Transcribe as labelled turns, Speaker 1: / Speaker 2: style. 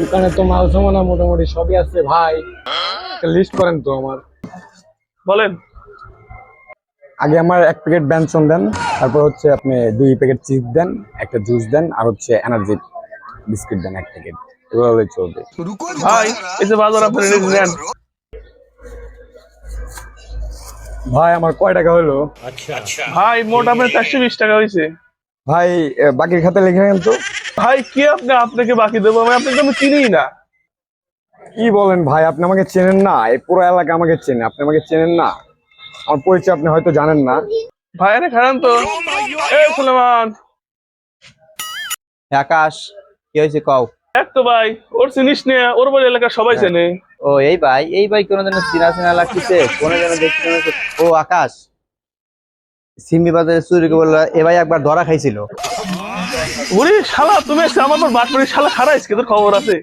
Speaker 1: দোকানে তো মাল সামানা মোটামুটি সবই আছে ভাই, একটা লিস্ট করেন তো আমার।
Speaker 2: বলেন।
Speaker 1: আগে আমার 1 প্যাকেট ব্যঞ্জন দেন, তারপর হচ্ছে আপনি 2 প্যাকেট চিপস দেন, একটা জুস দেন, আর হচ্ছে এনার্জি বিস্কিট দেন 1 প্যাকেট। এগুলো হলেই চলবে।
Speaker 2: ভাই এই যে বাজার আপনার এনেছি নেন।
Speaker 1: ভাই আমার কয় টাকা হলো?
Speaker 2: ভাই মোট আপনার 420 টাকা হয়েছে।
Speaker 1: ভাই বাকির খাতা লিখে নেন তো।
Speaker 2: ভাই কি আপনাকে বাকি দেবো, আমি আপনাকে আমি চিনিই না।
Speaker 1: কি বলেন ভাই, আপনি আমাকে চেনেন না? এই পুরো এলাকা আমাকে চেনে, আপনি আমাকে চেনেন না? আমার পরিচয় আপনি হয়তো জানেন না।
Speaker 2: ভাই আরে খারান তো। এই সুলেমান।
Speaker 3: আকাশ, কি হয়েছে কও?
Speaker 2: এক তো ভাই, ওর চিনিস নে, ওর বাড়ি এলাকার সবাই চেনে।
Speaker 3: ও এই ভাই কোনো যেন চিনা চিনা লাগতেছে, কোনে যেন দেখতে মনে হচ্ছে। ও আকাশ, সিমি বাজারে চুরি করে বললো এ ভাই একবার ধরা খাইছিল।
Speaker 2: ওরে শালা, তুমি এসে আমার বাটপাড়ির শালা খারাইস, কি তোর খবর আছে?